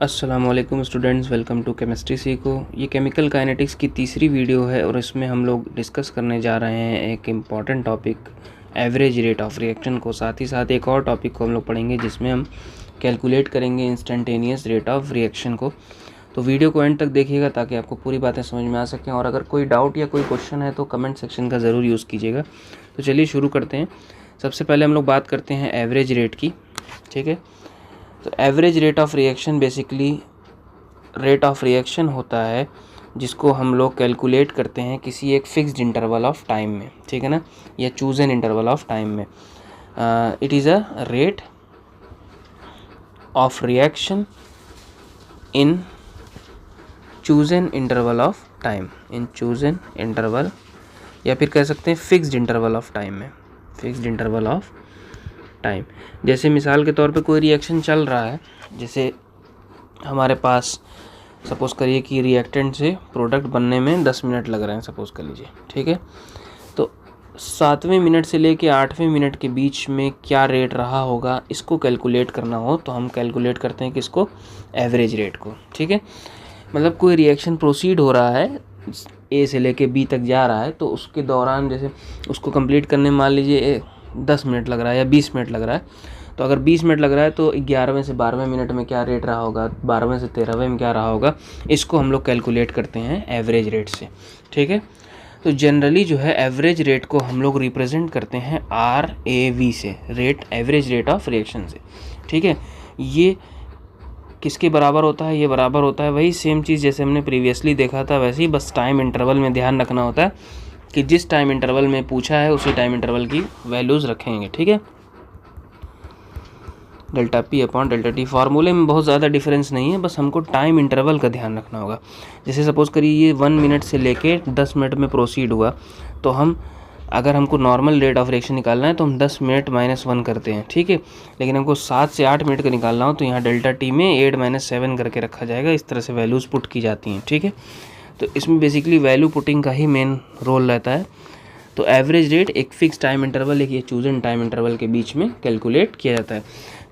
अस्सलामुअलैकुम students, welcome to chemistry सीखो। ये केमिकल काइनेटिक्स की तीसरी वीडियो है और इसमें हम लोग डिस्कस करने जा रहे हैं एक important topic average rate of reaction को। साथ ही साथ एक और टॉपिक को हम लोग पढ़ेंगे जिसमें हम कैलकुलेट करेंगे इंस्टेंटेनियस रेट ऑफ रिएक्शन को। तो वीडियो को एंड तक देखिएगा ताकि आपको पूरी बातें समझ में आ सकें, और अगर कोई डाउट या कोई क्वेश्चन है तो कमेंट सेक्शन का ज़रूर यूज़ कीजिएगा। तो चलिए शुरू करते हैं। सबसे पहले हम लोग बात करते हैं एवरेज रेट की। ठीक है, तो average rate of reaction basically rate of reaction होता है जिसको हम लोग कैलकुलेट करते हैं किसी एक फिक्स्ड इंटरवल ऑफ टाइम में, ठीक है ना, या चूज़न इंटरवल ऑफ टाइम में। It is a rate of reaction in chosen interval of time, in chosen interval, या फिर कह सकते हैं फिक्स्ड इंटरवल ऑफ टाइम में, फिक्स्ड इंटरवल ऑफ टाइम। जैसे मिसाल के तौर पे कोई रिएक्शन चल रहा है, जैसे हमारे पास सपोज़ करिए कि रिएक्टेंट से प्रोडक्ट बनने में 10 मिनट लग रहे हैं, सपोज़ कर लीजिए, ठीक है। तो 7वें मिनट से लेके 8वें मिनट के बीच में क्या रेट रहा होगा, इसको कैलकुलेट करना हो तो हम कैलकुलेट करते हैं किसको, एवरेज रेट को। ठीक है, मतलब कोई रिएक्शन प्रोसीड हो रहा है, ए से लेके बी तक जा रहा है, तो उसके दौरान जैसे उसको कंप्लीट करने में मान लीजिए 10 मिनट लग रहा है या 20 मिनट लग रहा है, तो अगर 20 मिनट लग रहा है तो 11वें से 12वें मिनट में क्या रेट रहा होगा, 12वें से 13वें में क्या रहा होगा, इसको हम लोग कैलकुलेट करते हैं एवरेज रेट से। ठीक है, तो जनरली जो है एवरेज रेट को हम लोग रिप्रेजेंट करते हैं RAV से, rate average rate of reaction से। ठीक है, ये किसके बराबर होता है, ये बराबर होता है वही सेम चीज़ जैसे हमने प्रीवियसली देखा था वैसे ही, बस टाइम इंटरवल में ध्यान रखना होता है कि जिस टाइम इंटरवल में पूछा है उसी टाइम इंटरवल की वैल्यूज़ रखेंगे। ठीक है, delta P upon delta T फार्मूले में बहुत ज़्यादा डिफरेंस नहीं है, बस हमको टाइम इंटरवल का ध्यान रखना होगा। जैसे सपोज़ करिए ये 1 मिनट से लेके 10 मिनट में प्रोसीड हुआ, तो हम अगर हमको नॉर्मल रेट ऑफ रिएक्शन निकालना है तो हम 10 मिनट -1 करते हैं। ठीक है, लेकिन हमको 7 से 8 मिनट का निकालना हो तो यहाँ डेल्टा T में 8 - 7 करके रखा जाएगा। इस तरह से वैल्यूज़ पुट की जाती हैं। ठीक है, तो इसमें बेसिकली वैल्यू पुटिंग का ही मेन रोल रहता है। तो एवरेज रेट एक फिक्स टाइम इंटरवल, एक ये चूजन टाइम इंटरवल के बीच में कैलकुलेट किया जाता है।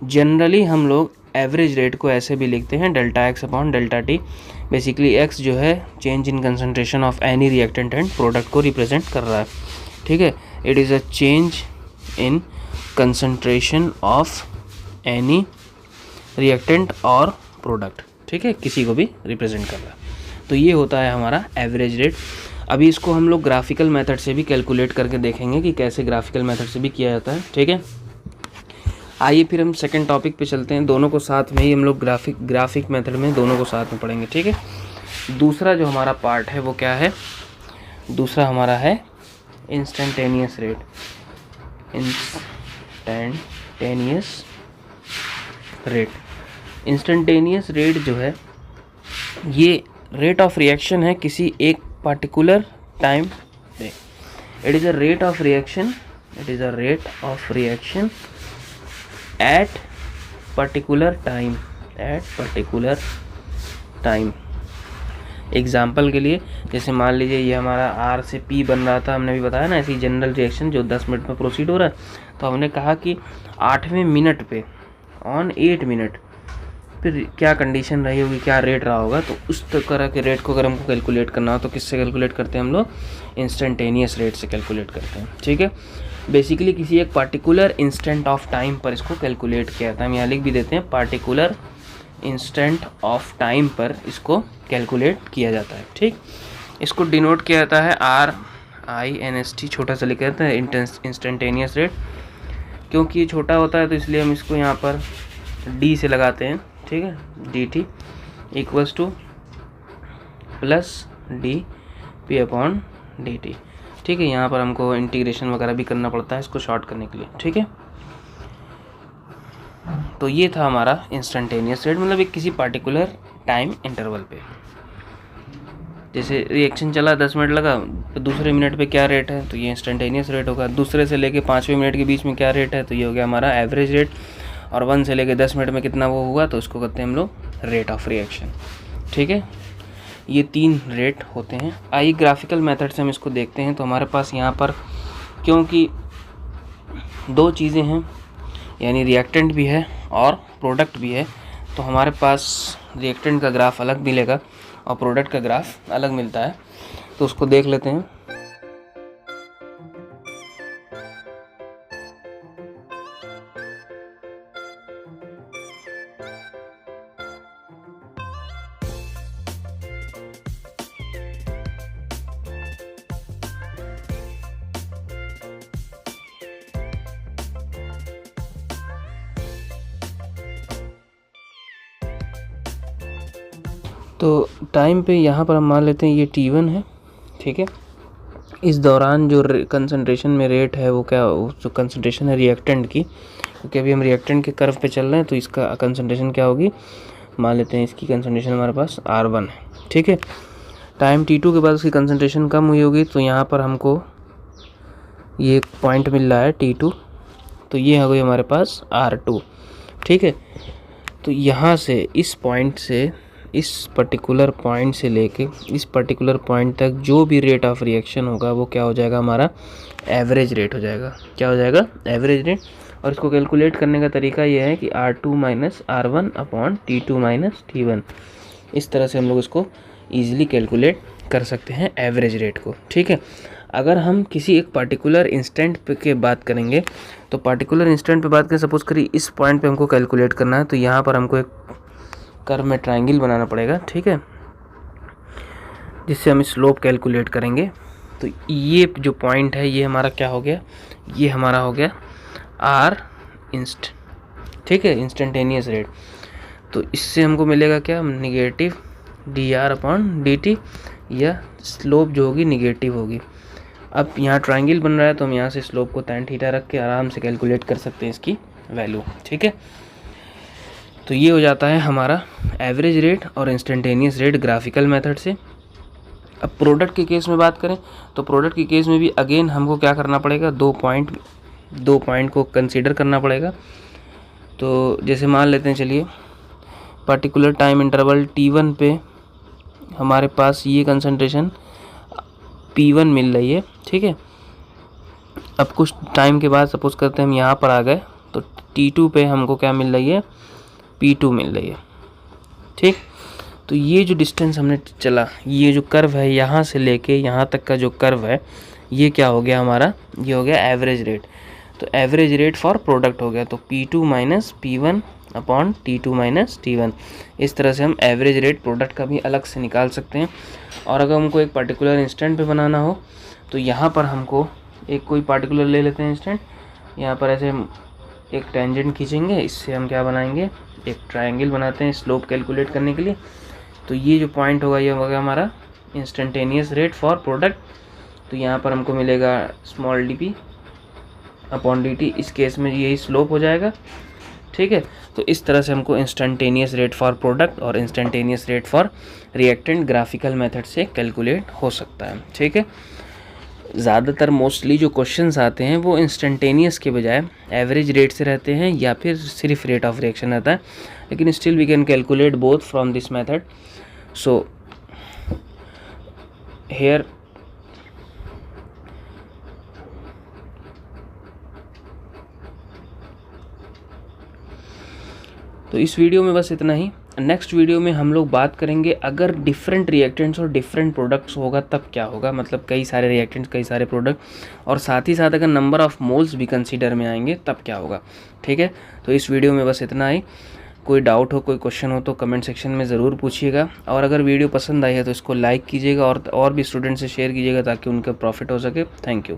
जनरली हम लोग एवरेज रेट को ऐसे भी लिखते हैं delta X upon delta T। Basically X जो है change in concentration of any reactant and product को रिप्रेजेंट कर रहा है। ठीक है, it is a change in concentration of any reactant और प्रोडक्ट। ठीक है, किसी को भी रिप्रेजेंट कर रहा है, तो ये होता है हमारा एवरेज रेट। अभी इसको हम लोग ग्राफिकल मेथड से भी कैलकुलेट करके देखेंगे कि कैसे ग्राफिकल मेथड से भी किया जाता है। ठीक है, आइए फिर हम सेकंड टॉपिक पे चलते हैं। दोनों को साथ में ही हम लोग ग्राफिक मेथड में दोनों को साथ में पढ़ेंगे। ठीक है, दूसरा जो हमारा पार्ट है वो क्या है, दूसरा हमारा है instantaneous rate. Instantaneous rate, instantaneous rate जो है ये रेट ऑफ रिएक्शन है किसी एक पर्टिकुलर टाइम पे। It is a rate of reaction, it is a rate of reaction at particular time, at particular time. Example के लिए जैसे मान लीजिए ये हमारा R से P बन रहा था, हमने भी बताया ना, ऐसी जनरल रिएक्शन जो 10 मिनट में प्रोसीड हो रहा है, तो हमने कहा कि 8वें मिनट पे ऑन 8 मिनट फिर क्या कंडीशन रही होगी, क्या रेट रहा होगा। तो उस तरह के रेट को अगर हमको कैलकुलेट करना हो तो किससे कैलकुलेट करते हैं हम लोग, इंस्टेंटेनियस रेट से कैलकुलेट करते हैं। ठीक है, बेसिकली किसी एक पार्टिकुलर इंस्टेंट ऑफ टाइम पर इसको कैलकुलेट किया था। हम यहाँ लिख भी देते हैं, पार्टिकुलर इंस्टेंट ऑफ टाइम पर इसको कैलकुलेट किया जाता है। ठीक, इसको डिनोट किया जाता है RINST, छोटा सा लिखा जाता है इंस्टेंटेनियस रेट। क्योंकि ये छोटा होता है तो इसलिए हम इसको यहाँ पर D से लगाते हैं। ठीक है, DT equals two plus DP upon DT। ठीक है, यहाँ पर हमको इंटीग्रेशन वगैरह भी करना पड़ता है इसको शॉर्ट करने के लिए। ठीक है, तो ये था हमारा इंस्टेंटेनियस रेट, मतलब एक किसी पार्टिकुलर टाइम इंटरवल पे। जैसे रिएक्शन चला 10 मिनट लगा, तो दूसरे मिनट पे क्या रेट है, तो ये इंस्टेंटेनियस रेट होगा। दूसरे से लेके 5वें मिनट के बीच में क्या रेट है, तो ये हो गया हमारा एवरेज रेट। और 1 से लेके 10 मिनट में कितना वो हुआ, तो इसको कहते हैं हम लोग रेट ऑफ रिएक्शन। ठीक है, ये 3 रेट होते हैं। आइए ग्राफिकल मेथड से हम इसको देखते हैं। तो हमारे पास यहाँ पर क्योंकि 2 चीज़ें हैं, यानी रिएक्टेंट भी है और प्रोडक्ट भी है, तो हमारे पास रिएक्टेंट का ग्राफ अलग मिलेगा और प्रोडक्ट का ग्राफ अलग मिलता है, तो उसको देख लेते हैं। तो टाइम पे यहाँ पर हम मान लेते हैं ये T1 है, ठीक है। इस दौरान जो कंसंट्रेशन में रेट है वो क्या, जो कंसंट्रेशन है रिएक्टेंट की, क्योंकि अभी हम रिएक्टेंट के कर्व पे चल रहे हैं, तो इसका कंसंट्रेशन क्या होगी, मान लेते हैं इसकी कंसंट्रेशन हमारे पास R1 है, ठीक है। टाइम T2 के बाद उसकी कंसंट्रेशन कम हुई होगी, तो यहाँ पर हमको ये एक पॉइंट मिल रहा है T2, तो ये हो गई हमारे पास R2, ठीक है। तो यहाँ से इस पॉइंट से, इस पर्टिकुलर पॉइंट से लेके इस पर्टिकुलर पॉइंट तक जो भी रेट ऑफ रिएक्शन होगा वो क्या हो जाएगा, हमारा एवरेज रेट हो जाएगा। क्या हो जाएगा, एवरेज रेट। और इसको कैलकुलेट करने का तरीका ये है कि R2 minus R1 upon T2 minus T1, इस तरह से हम लोग इसको ईजिली कैलकुलेट कर सकते हैं एवरेज रेट को, ठीक है। अगर हम किसी एक पार्टिकुलर इंस्टेंट पे के बात करेंगे, तो पार्टिकुलर इंस्टेंट पे बात करें, सपोज करिए इस पॉइंट पे हमको कैलकुलेट करना है, तो यहाँ पर हमको एक कर्व में ट्रायंगल बनाना पड़ेगा, ठीक है, जिससे हम स्लोप कैलकुलेट करेंगे। तो ये जो पॉइंट है ये हमारा क्या हो गया, ये हमारा हो गया R इंस्ट, ठीक है, इंस्टेंटेनियस रेट। तो इससे हमको मिलेगा क्या, निगेटिव dr अपॉन dt, या स्लोप जो होगी निगेटिव होगी। अब यहाँ ट्रायंगल बन रहा है, तो हम यहाँ से स्लोप को tan थीटा रख के आराम से कैलकुलेट कर सकते हैं इसकी वैल्यू, ठीक है। तो ये हो जाता है हमारा एवरेज रेट और इंस्टेंटेनियस रेट ग्राफिकल मेथड से। अब प्रोडक्ट के केस में बात करें, तो प्रोडक्ट के केस में भी अगेन हमको क्या करना पड़ेगा, दो पॉइंट को कंसीडर करना पड़ेगा। तो जैसे मान लेते हैं, चलिए पर्टिकुलर टाइम इंटरवल T1 पे हमारे पास ये कंसंट्रेशन P1 मिल रही है, ठीक है। अब कुछ टाइम के बाद सपोज करते हैं हम यहाँ पर आ गए, तो T2 पे हमको क्या मिल रही है, P2 मिल रही है, ठीक। तो ये जो डिस्टेंस हमने चला, ये जो कर्व है यहाँ से लेके यहाँ तक का जो कर्व है, ये क्या हो गया हमारा, ये हो गया एवरेज रेट। तो एवरेज रेट फॉर प्रोडक्ट हो गया, तो P2 minus P1 upon T2 minus T1। इस तरह से हम एवरेज रेट प्रोडक्ट का भी अलग से निकाल सकते हैं। और अगर हमको एक पर्टिकुलर इंस्टेंट पे बनाना हो, तो यहाँ पर हमको एक कोई पार्टिकुलर ले लेते हैं इंस्टेंट, यहाँ पर ऐसे एक टेंजेंट खींचेंगे, इससे हम क्या बनाएंगे, एक ट्रायंगल बनाते हैं स्लोप कैलकुलेट करने के लिए। तो ये जो पॉइंट होगा ये होगा हमारा इंस्टेंटेनियस रेट फॉर प्रोडक्ट। तो यहाँ पर हमको मिलेगा स्मॉल dp अपॉन dt, इस केस में यही स्लोप हो जाएगा, ठीक है। तो इस तरह से हमको इंस्टेंटेनियस रेट फॉर प्रोडक्ट और instantaneous rate for reactant graphical method से कैलकुलेट हो सकता है, ठीक है। ज़्यादातर मोस्टली जो क्वेश्चंस आते हैं वो इंस्टेंटेनियस के बजाय एवरेज रेट से रहते हैं, या फिर सिर्फ रेट ऑफ रिएक्शन रहता है, लेकिन still we can calculate both from this method. So here तो इस वीडियो में बस इतना ही। नेक्स्ट वीडियो में हम लोग बात करेंगे अगर डिफरेंट रिएक्टेंट्स और डिफरेंट प्रोडक्ट्स होगा तब क्या होगा, मतलब कई सारे रिएक्टेंट्स कई सारे प्रोडक्ट, और साथ ही साथ अगर नंबर ऑफ़ मोल्स भी कंसीडर में आएंगे तब क्या होगा, ठीक है। तो इस वीडियो में बस इतना ही। कोई डाउट हो, कोई क्वेश्चन हो तो कमेंट सेक्शन में ज़रूर पूछिएगा, और अगर वीडियो पसंद आई है तो इसको लाइक कीजिएगा और भी स्टूडेंट से शेयर कीजिएगा ताकि उनका प्रॉफिट हो सके। Thank you.